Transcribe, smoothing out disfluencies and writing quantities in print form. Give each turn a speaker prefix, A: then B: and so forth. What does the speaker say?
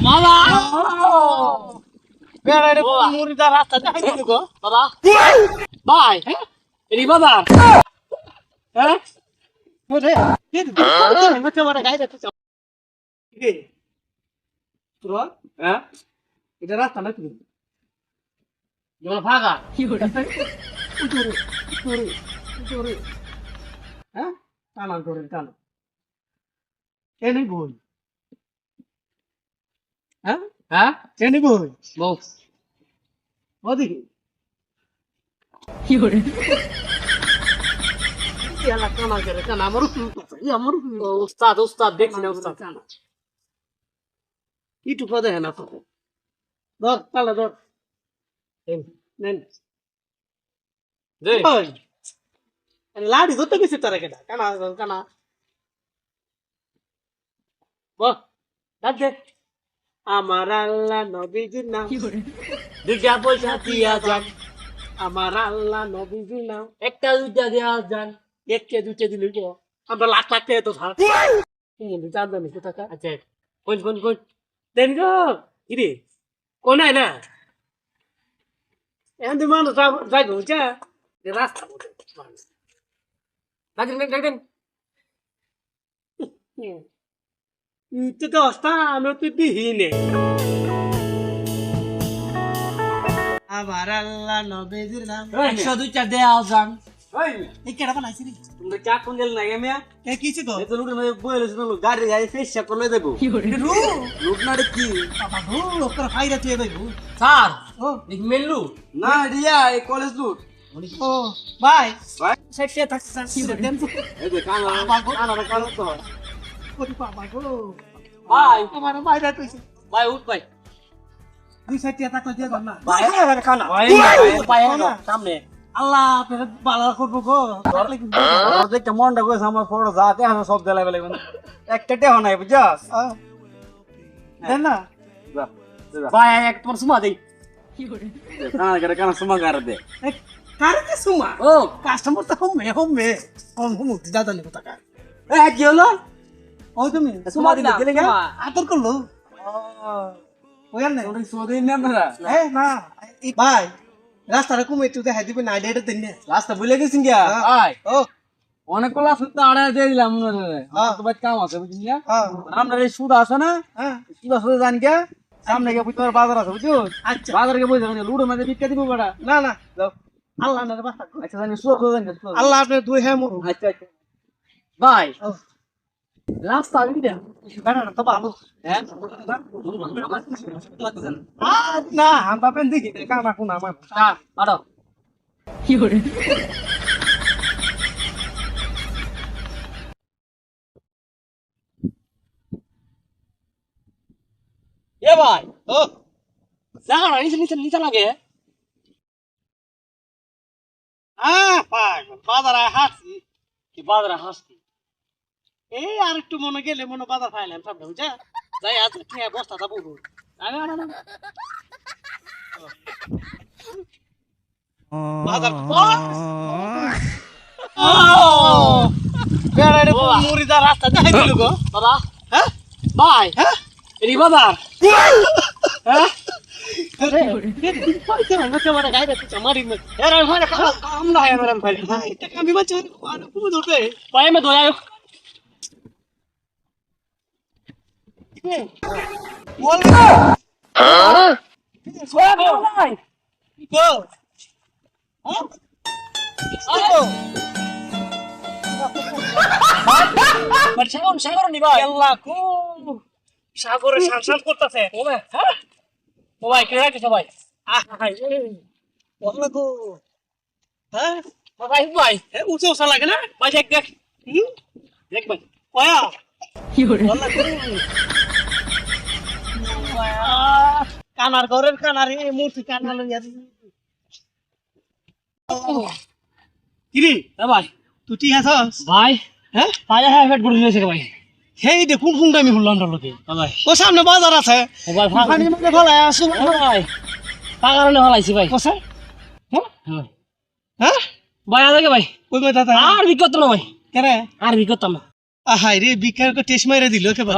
A: বাবা বেড়াইরে মুড়িদা রাস্তা দেখাই দিল গো বাবা ভাই এরি বাবা হ্যাঁ ওরে কি মতে মারা গাইতে তো কি তোরা হ্যাঁ এটা রাস্তা না তুমি জোর ভাগা কি হলো উঠোরে হ্যাঁ টানা করে টানা এনে বল হ্যাঁ হ্যাঁ এনে বল বস ওদিকে কি হলো ইয়ালা টানা করে টানা আমার উস্তাদ দেখছি না উস্তাদ টানা কি টুকরা দেখে না তো ধর তাহলে ধর নেন দে লাড়ি ধরতে গেছি তারা কেটা কানা কানা বাহ দে আমার আল্লাহ নবীজির নাম দুইটা পয়সা দিয়া যান আমার আল্লাহ নবীজির নাম একটা দুইটা দেওয়া যান একটা দুইটা দিলে তো আমরা লাখ লাখ টাকা তো থাক চার জানি টাকা আচ্ছা কোন দেন গো ইরে কোন না এখন মানুষ যাই বুঝা রাস্তা ডাকেন তো অবস্থা আমি তো দিহিনে আমার আল্লাহ নবীজির নাম 102 দেওয়া যান এই কেডা বানাইছি রে তুমি চা কোন গেল না এমিয়া কে কিছে গো এত লুট মে বইলে শুনো গাড়ি গাড়ি ফেস চেক করলে দেবো লুট না রে কি বাবা গো ওকর ফাইরা তুই দেবো স্যার ও এক মেলু না রিয়া এই কলেজ লুট ও ভাই সেটে থাকছেন দেন এই যে কানা তো ওরে বাবা গো ভাই তোমার বাইরে তুইছে ভাই উঠ ভাই দুই সাইড টিয়া থাকলে দিয়ে দাও না ভাই আরে কানা ভাই ভাই সামনে আল্লাহ আপনার বালা করবো গো দেখতে মনটা কইছে আমার ফটো যাতে এখন সব দেলাই বেলাই একটা টেহ নাই বুঝছস দেন না ভাই এক তোমার সুমা দেই কি করে কানা সুমা করে দে কারে কে সুমা ও কাস্টমার তো হোমে দাদা নি কথা কার কি হলো ও তুমি সুমা দিলে গেলে গা আদর করলো ওয়ান না ওই সোদিন না না না ভাই রাস্তাটা কমে একটু দেখাই দিবেন না এটা দেন না রাস্তা ভুলে গেছেন গিয়া ভাই ও অনেক কলা সুতা আড়া দিয়ে দিলাম তো ভাই কাম আছে বুঝছেন না আমরা এই সুদ আছে না সুদ আছে জান গিয়া সামনে গিয়ে বুঝতে বাজার আছে বুঝছো আচ্ছা বাজারে গিয়ে বুঝে লুডো মাঝে বিক্রি দিব বড়া না না যাও আল্লাহ না বাসা আচ্ছা জানি সুদ জানি আল্লাহ আপনি দুই হ্যাঁ মরু আচ্ছা আচ্ছা ভাই রাস্তা দিদা বেটা তো ভালো হ্যাঁ না আমরা পেন দেখি কানা কোনা আমার আড়ো কি করে এ ভাই ও জানা নিচে লাগে বাজারে হাসি কি বাজারে হাসি এই আর একটু মনে গেলে মনে বাজার পাইলাম সব বুঝা যাই আজ খেয়ে বস্তা যাবো বেড়াইরে মুড়িদা রাস্তা দেখাই দিল গো বাবা হ্যাঁ ভাই হ্যাঁ এরি বাজার হ্যাঁ पाए में धोया बोल সাগর নিবা সাগরে সানসান করতেছে হ্যাঁ ও ভাই কে রাখছে সবাই বললে গো হ্যাঁ ভাই ভাই উঠে উঠা লাগে না ভাই দেখ দেখ দেখ ভাই ওয়া কি হলো কানার ঘরের কানারে মূর্তি কানা লইয়া কিরে ভাই তুই ঠিক আছিস ভাই হ্যাঁ পায়া হ্যাঁ ফেট করে নিয়েছে ভাই সেই দেখুন কোন আমি হলাম ভাই ও সামনে বাজার আছে ও ভাই ফাঁকানি মধ্যে ফলাই আসু ভাই পাগারনে ফলাইছি ভাই কোসা হ্যাঁ হ্যাঁ ভাই আগে ভাই কই কই দাদা আর বিকত না ভাই কেরে আর বিকত না আহাই রে বিকার টেস্ট মাইরা দিল একেবারে।